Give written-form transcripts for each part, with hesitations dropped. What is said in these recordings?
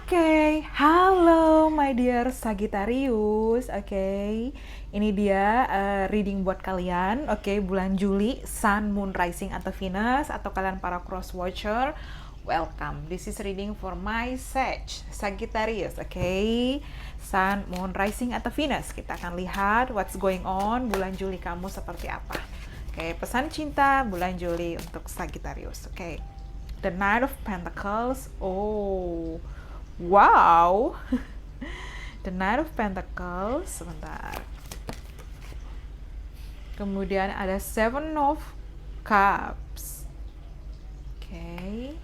Oke, halo my dear Sagittarius. Oke, ini dia reading buat kalian. Oke, bulan Juli, Sun, Moon, Rising atau Venus, atau kalian para cross watcher. Welcome. This is reading for my Sagittarius. Oke, Sun, Moon, Rising atau Venus. Kita akan lihat what's going on bulan Juli kamu seperti apa. Oke, pesan cinta bulan Juli untuk Sagittarius. Oke, The Knight of Pentacles. Oh. Wow, The Knight of Pentacles, sebentar. Kemudian ada Seven of Cups. Oke.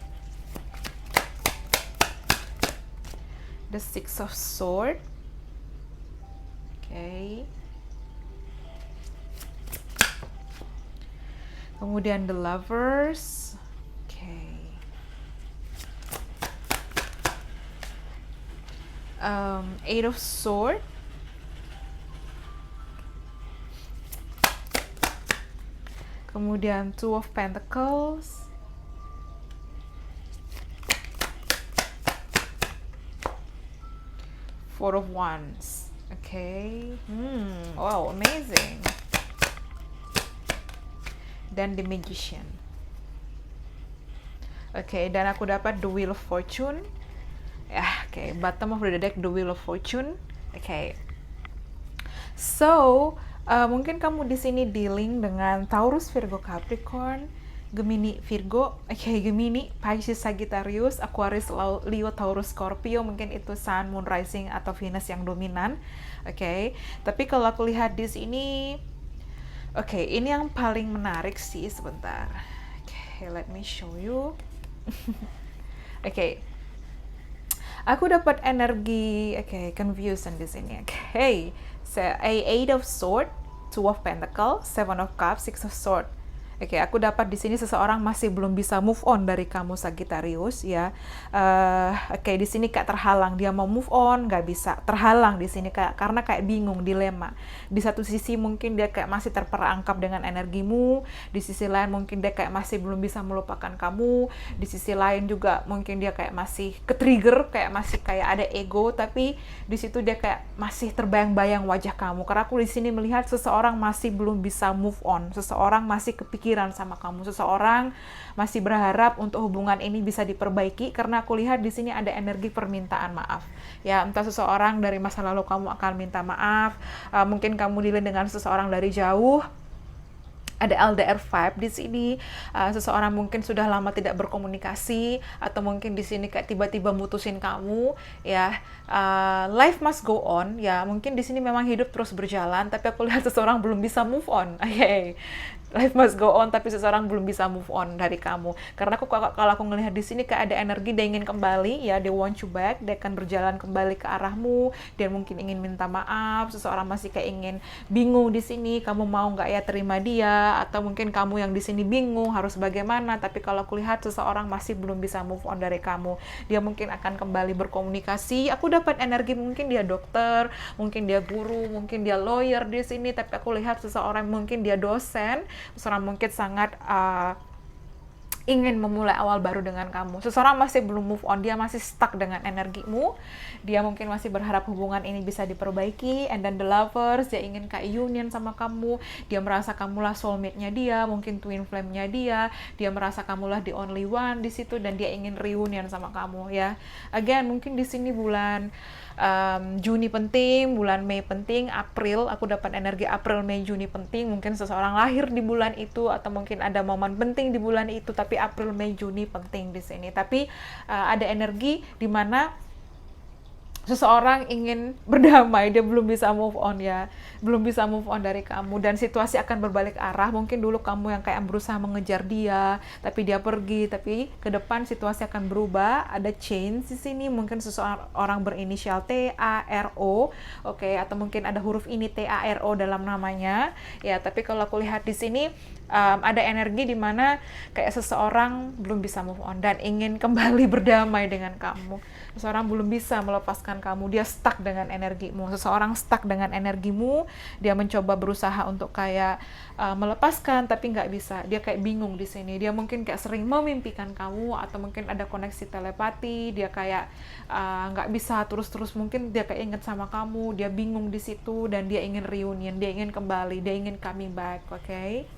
The Six of Swords. Oke. Kemudian The Lovers. Oke. Eight of Swords. Kemudian Two of Pentacles. Four of Wands. Okay. Wow, amazing. Dan The Magician. Okay, dan aku dapat The Wheel of Fortune. Okay, bottom of the deck, The Wheel of Fortune. Okay, so mungkin kamu di sini dealing dengan Taurus, Virgo, Capricorn, Gemini, Virgo, Gemini, Pisces, Sagittarius, Aquarius, Leo, Taurus, Scorpio. Mungkin itu Sun, Moon, Rising atau Venus yang dominan. Tapi kalau aku lihat di sini, ini yang paling menarik sih, sebentar. Let me show you. Aku dapat energi, confusion di sini. So Eight of Swords, Two of Pentacles, Seven of Cups, Six of Swords. Aku dapat di sini seseorang masih belum bisa move on dari kamu, Sagittarius, ya. Di sini kayak terhalang, dia mau move on, nggak bisa, terhalang di sini karena kayak bingung, dilema. Di satu sisi mungkin dia kayak masih terperangkap dengan energimu, di sisi lain mungkin dia kayak masih belum bisa melupakan kamu, di sisi lain juga mungkin dia kayak masih ke-trigger, kayak masih kayak ada ego, tapi di situ dia kayak masih terbayang-bayang wajah kamu. Karena aku di sini melihat seseorang masih belum bisa move on, seseorang masih kepikiran sama kamu, seseorang masih berharap untuk hubungan ini bisa diperbaiki, karena aku lihat di sini ada energi permintaan maaf. Ya, entah seseorang dari masa lalu kamu akan minta maaf, mungkin kamu dealing dengan seseorang dari jauh. Ada LDR vibe di sini, seseorang mungkin sudah lama tidak berkomunikasi, atau mungkin di sini kayak tiba-tiba mutusin kamu, ya. Life must go on, ya. Mungkin di sini memang hidup terus berjalan, tapi aku lihat seseorang belum bisa move on. Life must go on, tapi seseorang belum bisa move on dari kamu. Karena kalau aku ngelihat di sini kayak ada energi dia ingin kembali, ya, they want you back, dia akan berjalan kembali ke arahmu, dia mungkin ingin minta maaf, seseorang masih kayak ingin bingung di sini, kamu mau nggak ya terima dia, atau mungkin kamu yang di sini bingung harus bagaimana. Tapi kalau aku lihat seseorang masih belum bisa move on dari kamu, dia mungkin akan kembali berkomunikasi. Aku dapat energi mungkin dia dokter, mungkin dia guru, mungkin dia lawyer di sini, tapi aku lihat seseorang mungkin dia dosen, seseorang mungkin sangat ingin memulai awal baru dengan kamu. Seseorang masih belum move on, dia masih stuck dengan energimu, dia mungkin masih berharap hubungan ini bisa diperbaiki. And then The Lovers, dia ingin kayak union sama kamu, dia merasa kamulah soulmate-nya dia, mungkin twin flame-nya dia merasa kamulah the only one di situ, dan dia ingin reunion sama kamu, ya. Again, mungkin di sini bulan Juni penting, bulan Mei penting, April, aku dapat energi April, Mei, Juni penting. Mungkin seseorang lahir di bulan itu, atau mungkin ada momen penting di bulan itu, tapi April, Mei, Juni penting di sini. Tapi ada energi di mana seseorang ingin berdamai, dia belum bisa move on, ya, belum bisa move on dari kamu, dan situasi akan berbalik arah. Mungkin dulu kamu yang kayak berusaha mengejar dia, tapi dia pergi, tapi ke depan situasi akan berubah, ada change di sini. Mungkin seseorang berinisial T, A, R, O, atau mungkin ada huruf ini T, A, R, O dalam namanya, ya. Tapi kalau aku lihat di sini ada energi di mana kayak seseorang belum bisa move on dan ingin kembali berdamai dengan kamu. Seseorang belum bisa melepaskan kamu, dia stuck dengan energimu. Seseorang stuck dengan energimu, dia mencoba berusaha untuk kayak melepaskan tapi nggak bisa. Dia kayak bingung di sini. Dia mungkin kayak sering memimpikan kamu, atau mungkin ada koneksi telepati. Dia kayak nggak bisa terus-terus, mungkin dia kayak inget sama kamu, dia bingung di situ, dan dia ingin reunion, dia ingin kembali, dia ingin coming back. Oke.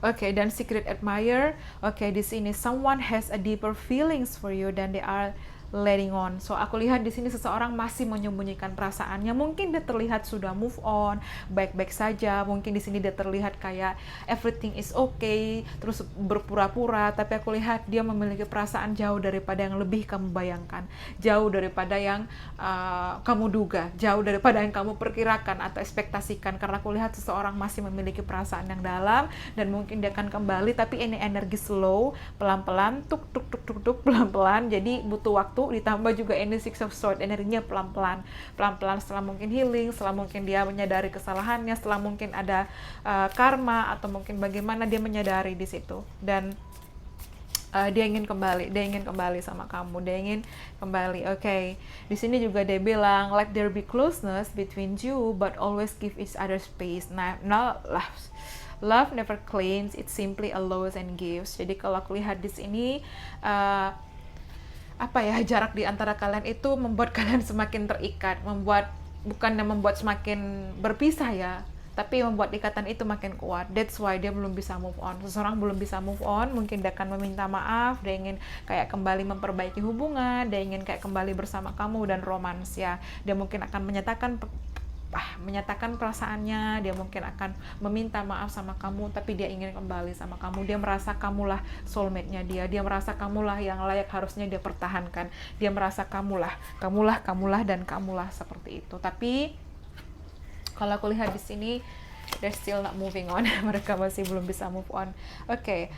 Oke, dan secret admirer. Oke, di sini someone has a deeper feelings for you than they are letting on. So aku lihat di sini seseorang masih menyembunyikan perasaannya. Mungkin dia terlihat sudah move on, baik-baik saja. Mungkin di sini dia terlihat kayak everything is okay, terus berpura-pura. Tapi aku lihat dia memiliki perasaan jauh daripada yang lebih kamu bayangkan, jauh daripada yang kamu duga, jauh daripada yang kamu perkirakan atau ekspektasikan. Karena aku lihat seseorang masih memiliki perasaan yang dalam, dan mungkin dia akan kembali. Tapi ini energi slow, pelan-pelan, tuk tuk tuk tuk tuk, pelan-pelan. Jadi butuh waktu, ditambah juga ini Six of Swords, energinya pelan-pelan, setelah mungkin healing, setelah mungkin dia menyadari kesalahannya, setelah mungkin ada karma, atau mungkin bagaimana dia menyadari di situ, dan dia ingin kembali sama kamu, dia ingin kembali. Oke. Di sini juga dia bilang let there be closeness between you, but always give each other space. Nah, love never claims, it simply allows and gives. Jadi kalau aku lihat di sini jarak di antara kalian itu membuat kalian semakin terikat, bukannya membuat semakin berpisah ya, tapi membuat ikatan itu makin kuat. That's why dia belum bisa move on. Seseorang belum bisa move on, mungkin dia akan meminta maaf, dia ingin kayak kembali memperbaiki hubungan, dia ingin kayak kembali bersama kamu dan romans ya. Dia mungkin akan menyatakan perasaannya, dia mungkin akan meminta maaf sama kamu, tapi dia ingin kembali sama kamu. Dia merasa kamulah soulmate-nya dia merasa kamulah yang layak harusnya dia pertahankan. Dia merasa kamulah dan kamulah seperti itu. Tapi kalau aku lihat di sini, they're still not moving on. Mereka masih belum bisa move on. Oke.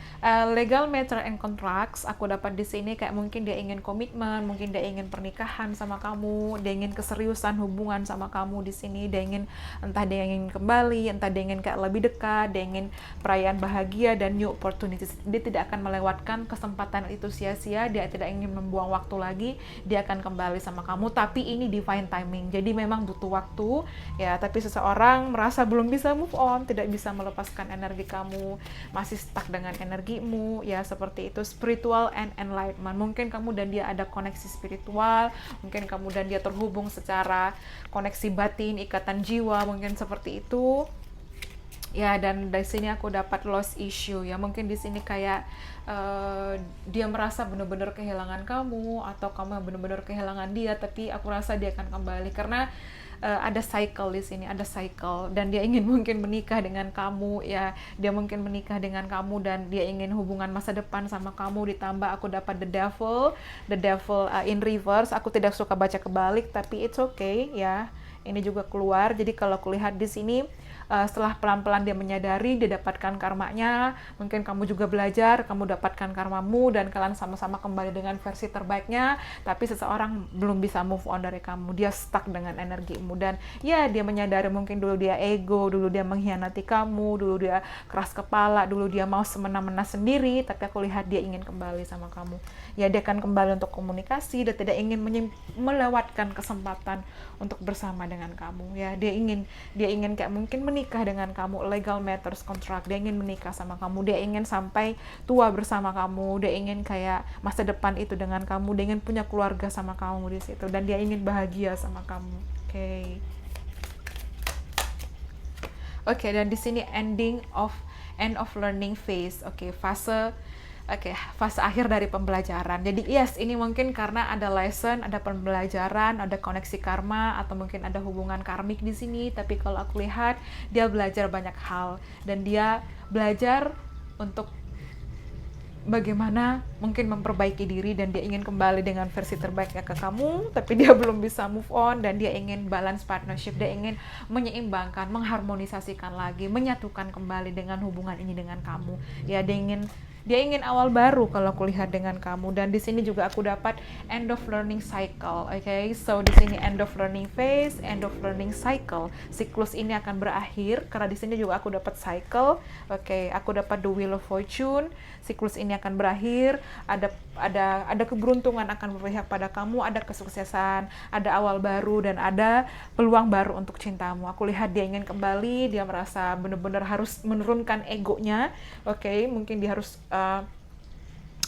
Legal matter and contracts. Aku dapat di sini kayak mungkin dia ingin komitmen, mungkin dia ingin pernikahan sama kamu, dia ingin keseriusan hubungan sama kamu di sini. Dia ingin, entah dia ingin kembali, entah dia ingin kayak lebih dekat, dia ingin perayaan bahagia dan new opportunities. Dia tidak akan melewatkan kesempatan itu sia-sia. Dia tidak ingin membuang waktu lagi. Dia akan kembali sama kamu. Tapi ini divine timing. Jadi memang butuh waktu ya. Tapi seseorang merasa belum bisa move on, tidak bisa melepaskan energi kamu, masih stuck dengan energimu ya, seperti itu. Spiritual and enlightenment, mungkin kamu dan dia ada koneksi spiritual, mungkin kamu dan dia terhubung secara koneksi batin, ikatan jiwa, mungkin seperti itu ya. Dan dari sini aku dapat lost issue ya, mungkin di sini kayak dia merasa benar-benar kehilangan kamu, atau kamu benar-benar kehilangan dia, tapi aku rasa dia akan kembali karena ada cycle di sini, ada cycle, dan dia ingin mungkin menikah dengan kamu ya. Dia mungkin menikah dengan kamu dan dia ingin hubungan masa depan sama kamu. Ditambah aku dapat the devil in reverse. Aku tidak suka baca kebalik, tapi it's okay ya. Ini juga keluar. Jadi kalau aku lihat di sini, setelah pelan-pelan dia menyadari, dia dapatkan karmanya. Mungkin kamu juga belajar, kamu dapatkan karmamu, dan kalian sama-sama kembali dengan versi terbaiknya. Tapi seseorang belum bisa move on dari kamu, dia stuck dengan energimu. Dan ya, dia menyadari mungkin dulu dia ego, dulu dia mengkhianati kamu, dulu dia keras kepala, dulu dia mau semena-mena sendiri. Tapi aku lihat dia ingin kembali sama kamu ya. Dia akan kembali untuk komunikasi, dia tidak ingin melewatkan kesempatan untuk bersama dengan kamu ya. Dia ingin kayak mungkin menikah dengan kamu, legal matters, kontrak. Dia ingin menikah sama kamu, dia ingin sampai tua bersama kamu, dia ingin kayak masa depan itu dengan kamu, dia ingin punya keluarga sama kamu di situ, dan dia ingin bahagia sama kamu. Oke, dan di sini end of learning phase. Fase akhir dari pembelajaran. Jadi yes, ini mungkin karena ada lesson, ada pembelajaran, ada koneksi karma, atau mungkin ada hubungan karmik di sini. Tapi kalau aku lihat, dia belajar banyak hal, dan dia belajar untuk bagaimana mungkin memperbaiki diri, dan dia ingin kembali dengan versi terbaiknya ke kamu, tapi dia belum bisa move on, dan dia ingin balance partnership, dia ingin menyeimbangkan, mengharmonisasikan lagi, menyatukan kembali dengan hubungan ini dengan kamu. Ya, dia ingin Dia ingin awal baru kalau aku lihat dengan kamu. Dan di sini juga aku dapat end of learning cycle. Okay, so di sini end of learning phase, end of learning cycle. Siklus ini akan berakhir karena di sini juga aku dapat cycle. Okay, aku dapat the wheel of fortune. Siklus ini akan berakhir. Ada keberuntungan akan berpihak pada kamu. Ada kesuksesan, ada awal baru, dan ada peluang baru untuk cintamu. Aku lihat dia ingin kembali. Dia merasa benar-benar harus menurunkan egonya. Okay, mungkin dia harus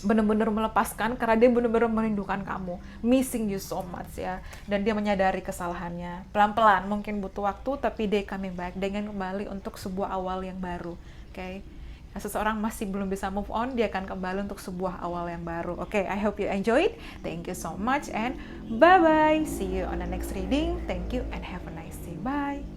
benar-benar melepaskan karena dia benar-benar merindukan kamu, missing you so much ya, dan dia menyadari kesalahannya. Pelan-pelan, mungkin butuh waktu, tapi dia coming back, dia ingin kembali untuk sebuah awal yang baru. Okay? Seseorang masih belum bisa move on, dia akan kembali untuk sebuah awal yang baru. Okay, I hope you enjoyed. Thank you so much and bye-bye. See you on the next reading. Thank you and have a nice day. Bye.